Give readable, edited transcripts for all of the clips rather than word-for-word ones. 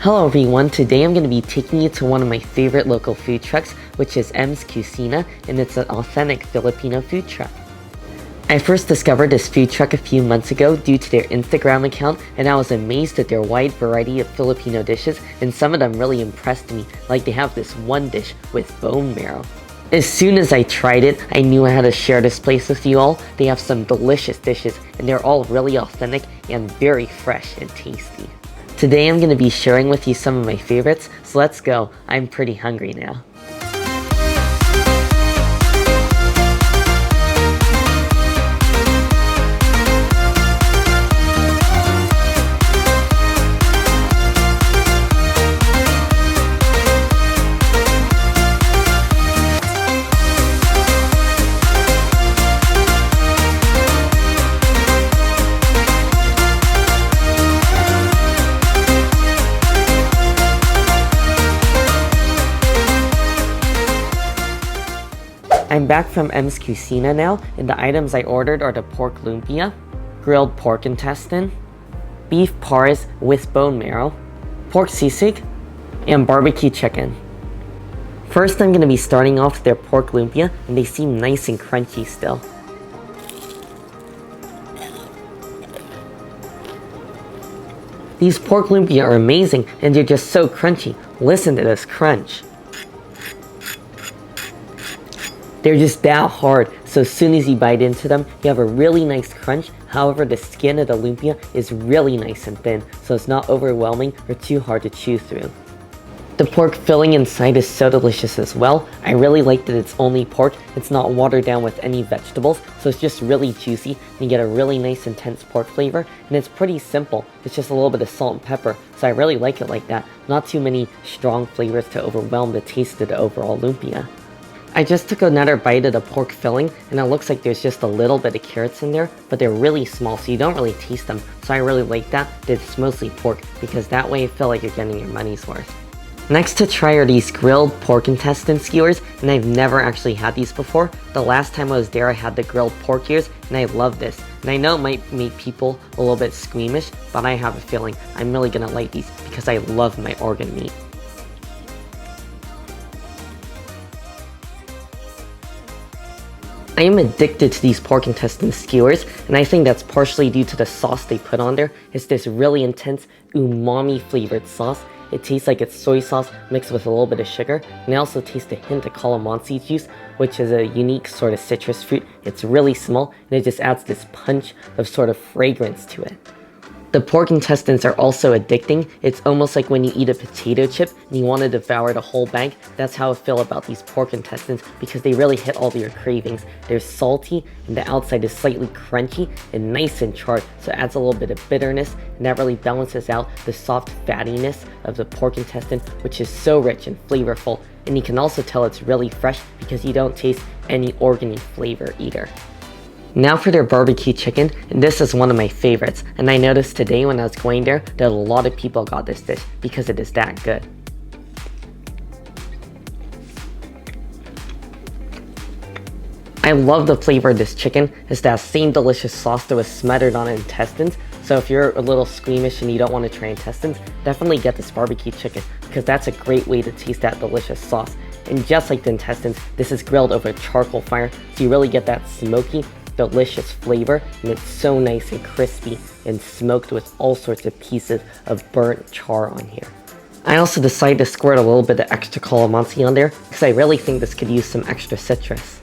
Hello everyone, today I'm going to be taking you to one of my favorite local food trucks, which is Ems Kusina, and it's an authentic Filipino food truck. I first discovered this food truck a few months ago due to their Instagram account, and I was amazed at their wide variety of Filipino dishes, and some of them really impressed me, like they have this one dish with bone marrow. As soon as I tried it, I knew I had to share this place with you all. They have some delicious dishes, and they're all really authentic and very fresh and tasty. Today I'm going to be sharing with you some of my favorites, so let's go. I'm pretty hungry now. I'm back from Ems Kusina now, and the items I ordered are the pork lumpia, grilled pork intestine, beef pars with bone marrow, pork sisig, and barbecue chicken. First, I'm going to be starting off with their pork lumpia, and they seem nice and crunchy still. These pork lumpia are amazing, and they're just so crunchy. Listen to this crunch. They're just that hard, so as soon as you bite into them, you have a really nice crunch. However, the skin of the lumpia is really nice and thin, so it's not overwhelming or too hard to chew through. The pork filling inside is so delicious as well. I really like that it's only pork. It's not watered down with any vegetables, so it's just really juicy, and you get a really nice intense pork flavor, and it's pretty simple. It's just a little bit of salt and pepper, so I really like it like that. Not too many strong flavors to overwhelm the taste of the overall lumpia. I just took another bite of the pork filling, and it looks like there's just a little bit of carrots in there, but they're really small, so you don't really taste them. So I really like that it's mostly pork, because that way you feel like you're getting your money's worth. Next to try are these grilled pork intestine skewers, and I've never actually had these before. The last time I was there, I had the grilled pork ears, and I love this. And I know it might make people a little bit squeamish, but I have a feeling I'm really gonna like these because I love my organ meat. I am addicted to these pork intestine skewers, and I think that's partially due to the sauce they put on there. It's this really intense umami flavored sauce. It tastes like it's soy sauce mixed with a little bit of sugar, and I also taste a hint of calamansi juice, which is a unique sort of citrus fruit. It's really small, and it just adds this punch of sort of fragrance to it. The pork intestines are also addicting. It's almost like when you eat a potato chip and you want to devour the whole bag. That's how I feel about these pork intestines because they really hit all your cravings. They're salty and the outside is slightly crunchy and nice and charred, so it adds a little bit of bitterness, and that really balances out the soft fattiness of the pork intestine, which is so rich and flavorful. And you can also tell it's really fresh because you don't taste any organy flavor either. Now for their barbecue chicken, and this is one of my favorites, and I noticed today when I was going there that a lot of people got this dish because it is that good. I love the flavor of this chicken. It's that same delicious sauce that was smothered on intestines, so if you're a little squeamish and you don't want to try intestines, definitely get this barbecue chicken because that's a great way to taste that delicious sauce. And just like the intestines, this is grilled over a charcoal fire, so you really get that smoky, delicious flavor, and it's so nice and crispy and smoked with all sorts of pieces of burnt char on here. I also decided to squirt a little bit of extra calamansi on there because I really think this could use some extra citrus.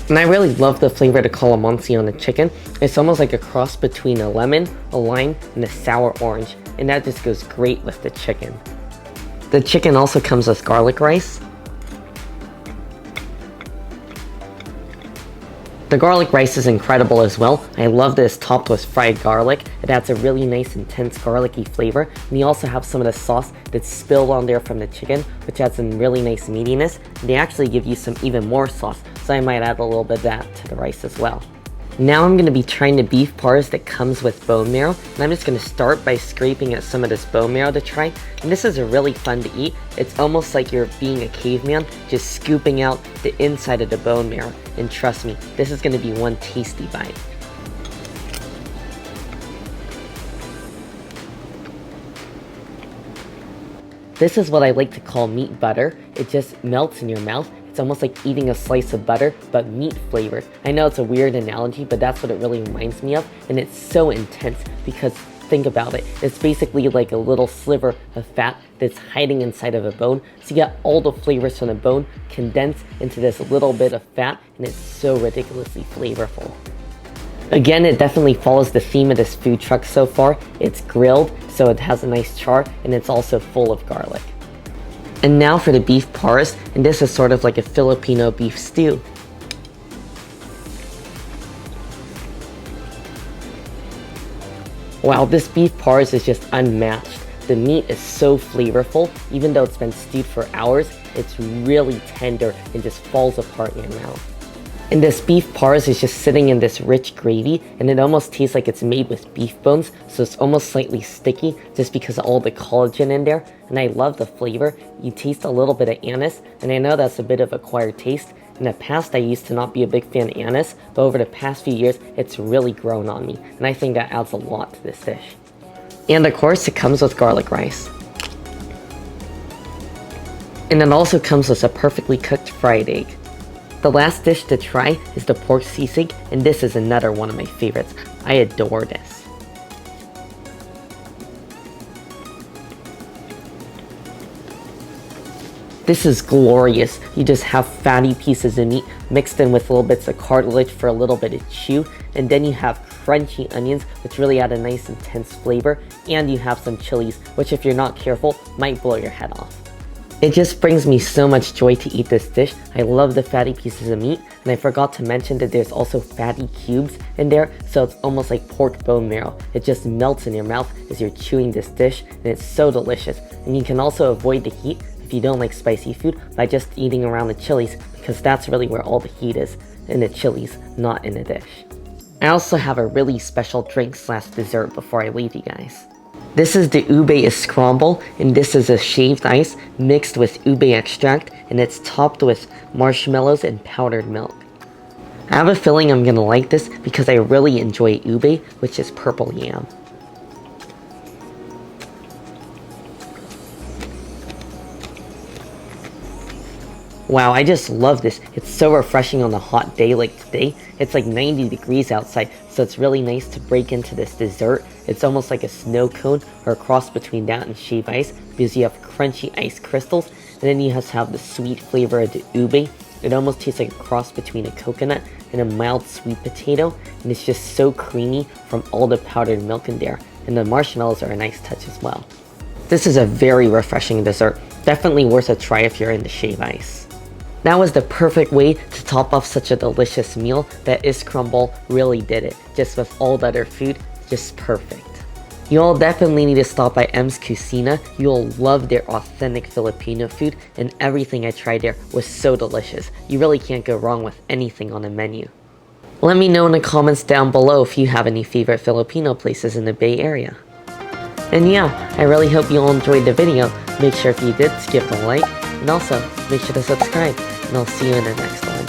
And I really love the flavor of the calamansi on the chicken. It's almost like a cross between a lemon, a lime, and a sour orange, and that just goes great with the chicken. The chicken also comes with garlic rice. The garlic rice is incredible as well. I love that it's topped with fried garlic. It adds a really nice intense garlicky flavor, and you also have some of the sauce that's spilled on there from the chicken, which adds some really nice meatiness. And they actually give you some even more sauce, so I might add a little bit of that to the rice as well. Now I'm going to be trying the beef pars that comes with bone marrow, and I'm just going to start by scraping at some of this bone marrow to try. And this is really fun to eat. It's almost like you're being a caveman, just scooping out the inside of the bone marrow. And trust me, this is going to be one tasty bite. This is what I like to call meat butter. It just melts in your mouth. It's almost like eating a slice of butter, but meat flavored. I know it's a weird analogy, but that's what it really reminds me of. And it's so intense because think about it. It's basically like a little sliver of fat that's hiding inside of a bone. So you get all the flavors from the bone condensed into this little bit of fat, and it's so ridiculously flavorful. Again, it definitely follows the theme of this food truck so far. It's grilled, so it has a nice char, and it's also full of garlic. And now for the beef pares, and this is sort of like a Filipino beef stew. Wow, this beef pares is just unmatched. The meat is so flavorful, even though it's been stewed for hours, it's really tender and just falls apart in your mouth. And this beef pares is just sitting in this rich gravy, and it almost tastes like it's made with beef bones, so it's almost slightly sticky just because of all the collagen in there. And I love the flavor. You taste a little bit of anise, and I know that's a bit of acquired taste. In the past, I used to not be a big fan of anise, but over the past few years, it's really grown on me, and I think that adds a lot to this dish. And of course, it comes with garlic rice. And it also comes with a perfectly cooked fried egg. The last dish to try is the pork sisig, and this is another one of my favorites. I adore this. This is glorious. You just have fatty pieces of meat mixed in with little bits of cartilage for a little bit of chew, and then you have crunchy onions, which really add a nice intense flavor, and you have some chilies, which if you're not careful, might blow your head off. It just brings me so much joy to eat this dish. I love the fatty pieces of meat, and I forgot to mention that there's also fatty cubes in there, so it's almost like pork bone marrow. It just melts in your mouth as you're chewing this dish, and it's so delicious. And you can also avoid the heat if you don't like spicy food by just eating around the chilies, because that's really where all the heat is, in the chilies, not in the dish. I also have a really special drink / dessert before I leave you guys. This is the ube scramble, and this is a shaved ice mixed with ube extract, and it's topped with marshmallows and powdered milk. I have a feeling I'm gonna like this because I really enjoy ube, which is purple yam. Wow, I just love this. It's so refreshing on a hot day like today. It's like 90 degrees outside, so it's really nice to break into this dessert. It's almost like a snow cone or a cross between that and shaved ice because you have crunchy ice crystals, and then you just have the sweet flavor of the ube. It almost tastes like a cross between a coconut and a mild sweet potato, and it's just so creamy from all the powdered milk in there, and the marshmallows are a nice touch as well. This is a very refreshing dessert. Definitely worth a try if you're into shaved ice. That was the perfect way to top off such a delicious meal. That Iskrambol really did it. Just with all the other food, just perfect. You all definitely need to stop by Ems Kusina. You'll love their authentic Filipino food, and everything I tried there was so delicious. You really can't go wrong with anything on the menu. Let me know in the comments down below if you have any favorite Filipino places in the Bay Area. And yeah, I really hope you all enjoyed the video. Make sure if you did, skip a like, and also make sure to subscribe, and I'll see you in the next one.